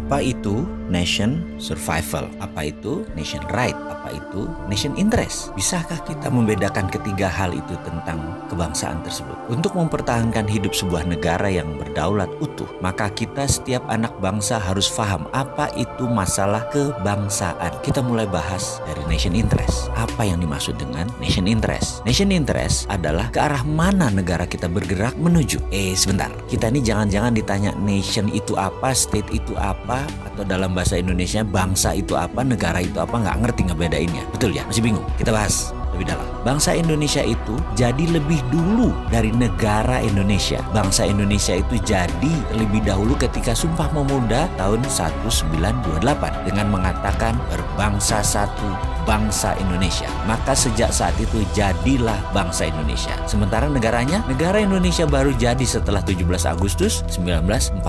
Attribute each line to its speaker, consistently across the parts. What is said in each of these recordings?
Speaker 1: Apa itu nation survival? Apa itu nation right? Apa itu nation interest? Bisakah kita membedakan ketiga hal itu tentang kebangsaan tersebut? Untuk mempertahankan hidup sebuah negara yang berdaulat utuh, maka kita setiap anak bangsa harus paham apa itu masalah kebangsaan. Kita mulai bahas dari nation interest. Apa yang dimaksud dengan nation interest? Nation interest adalah ke arah mana negara kita bergerak menuju. Sebentar, kita ini jangan-jangan ditanya nation itu apa, state itu apa, atau dalam bahasa Indonesia bangsa itu apa, negara itu apa, nggak ngerti ngebedainnya. Betul ya? Masih bingung? Kita bahas lebih dalam. Bangsa Indonesia itu jadi lebih dulu dari negara Indonesia. Bangsa Indonesia itu jadi terlebih dahulu ketika Sumpah Pemuda tahun 1928 dengan mengatakan berbangsa satu, bangsa Indonesia. Maka sejak saat itu jadilah bangsa Indonesia. Sementara negaranya, negara Indonesia baru jadi setelah 17 Agustus 1945.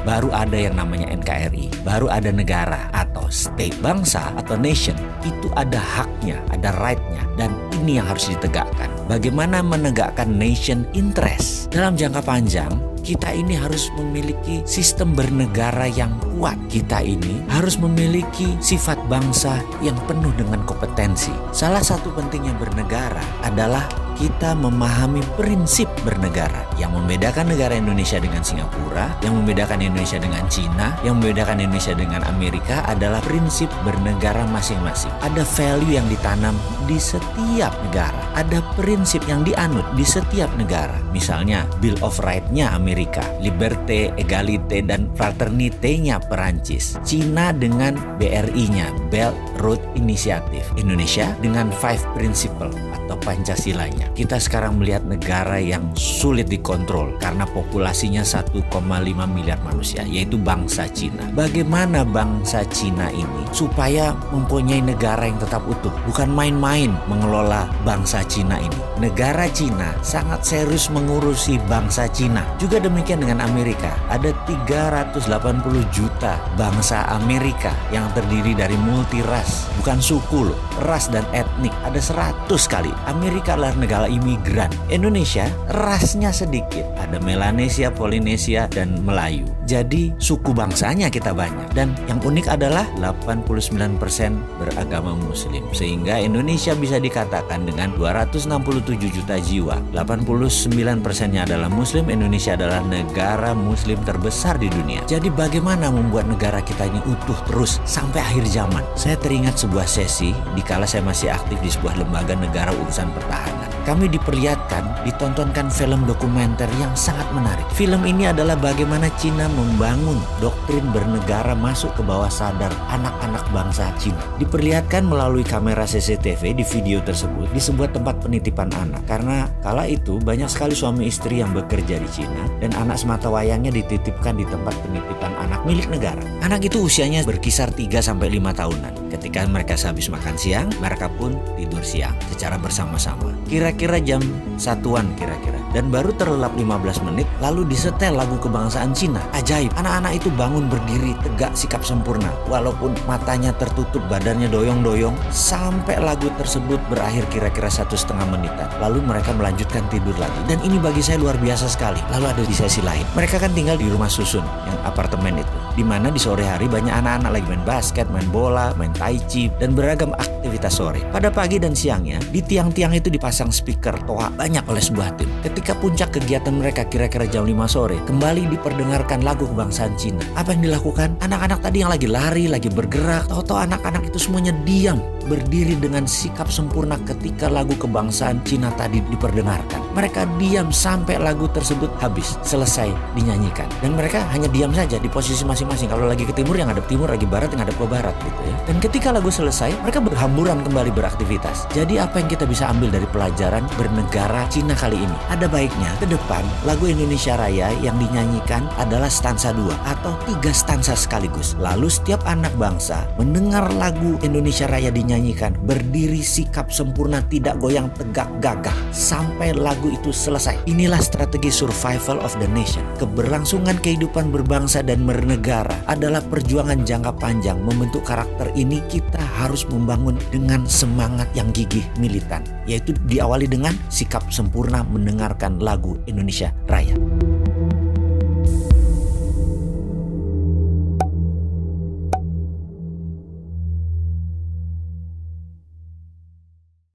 Speaker 1: Baru ada yang namanya NKRI, baru ada negara atau state. Bangsa atau nation itu ada haknya, ada right-nya, dan ini yang harus ditegakkan. Bagaimana menegakkan nation interest? Dalam jangka panjang, kita ini harus memiliki sistem bernegara yang kuat. Kita ini harus memiliki sifat bangsa yang penuh dengan kompetensi. Salah satu pentingnya bernegara adalah kita memahami prinsip bernegara. Yang membedakan negara Indonesia dengan Singapura, yang membedakan Indonesia dengan Cina, yang membedakan Indonesia dengan Amerika adalah prinsip bernegara masing-masing. Ada value yang ditanam di setiap negara. Ada prinsip yang dianut di setiap negara. Misalnya Bill of Rights-nya Amerika, Liberté, Égalité, dan Fraternité-nya Perancis. Cina dengan BRI-nya, Belt Road Initiative. Indonesia dengan Five Principle atau Pancasilanya. Kita sekarang melihat negara yang sulit dikontrol karena populasinya 1,5 miliar manusia, yaitu bangsa Cina. Bagaimana bangsa Cina ini supaya mempunyai negara yang tetap utuh? Bukan main-main mengelola bangsa Cina ini. Negara Cina sangat serius mengurusi bangsa Cina. Juga demikian dengan Amerika. Ada 380 juta bangsa Amerika yang terdiri dari multi ras. Bukan suku loh, ras dan etnik. Ada 100 kali. Amerika adalah negara imigran. Indonesia rasnya sedikit. Ada Melanesia, Polinesia, dan Melayu. Jadi suku bangsanya kita banyak. Dan yang unik adalah 89% beragama Muslim. Sehingga Indonesia bisa dikatakan dengan 267 juta jiwa, 89%-nya adalah Muslim. Indonesia adalah negara Muslim terbesar di dunia. Jadi bagaimana membuat negara kita ini utuh terus sampai akhir zaman? Saya teringat sebuah sesi dikala saya masih aktif di sebuah lembaga negara urusan pertahanan. Kami diperlihatkan, ditontonkan film dokumenter yang sangat menarik. Film ini adalah bagaimana Cina membangun doktrin bernegara masuk ke bawah sadar anak-anak bangsa Cina. Diperlihatkan melalui kamera CCTV di video tersebut di sebuah tempat penitipan anak. Karena kala itu banyak sekali suami istri yang bekerja di Cina dan anak semata wayangnya dititipkan di tempat penitipan anak milik negara. Anak itu usianya berkisar 3-5 tahunan. Ketika mereka sehabis makan siang, mereka pun tidur siang secara bersama-sama. Kira-kira jam 1-an kira-kira. Dan baru terlelap 15 menit lalu disetel lagu kebangsaan Cina. Ajaib, anak-anak itu bangun berdiri tegak sikap sempurna. Walaupun matanya tertutup, badannya doyong-doyong. Sampai lagu tersebut berakhir kira-kira 1,5 menitan. Lalu mereka melanjutkan tidur lagi. Dan ini bagi saya luar biasa sekali. Lalu ada di sesi lain. Mereka kan tinggal di rumah susun, yang apartemen itu. Dimana di sore hari banyak anak-anak lagi main basket, main bola, main tai chi, dan beragam aktivitas sore. Pada pagi dan siangnya, di tiang-tiang itu dipasang speaker toa banyak oleh sebuah tim. Ketika puncak kegiatan mereka kira-kira jam 5 sore, kembali diperdengarkan lagu kebangsaan Cina. Apa yang dilakukan? Anak-anak tadi yang lagi lari, lagi bergerak, tahu-tahu anak-anak itu semuanya diam, berdiri dengan sikap sempurna ketika lagu kebangsaan Cina tadi diperdengarkan. Mereka diam sampai lagu tersebut habis, selesai dinyanyikan. Dan mereka hanya diam saja di posisi masing-masing. Kalau lagi ke timur yang ngadep timur, lagi barat yang ngadep ke barat gitu ya. Dan ketika lagu selesai, mereka berhamburan kembali beraktivitas. Jadi apa yang kita bisa ambil dari pelajaran bernegara Cina kali ini? Ada baiknya ke depan lagu Indonesia Raya yang dinyanyikan adalah stansa 2 atau 3 stansa sekaligus. Lalu setiap anak bangsa mendengar lagu Indonesia Raya dinyanyikan, berdiri sikap sempurna, tidak goyang, tegak gagah sampai lagu itu selesai. Inilah strategi survival of the nation. Keberlangsungan kehidupan berbangsa dan bernegara adalah perjuangan jangka panjang. Membentuk karakter ini kita harus membangun dengan semangat yang gigih militan, yaitu diawali dengan sikap sempurna mendengarkan lagu Indonesia Raya.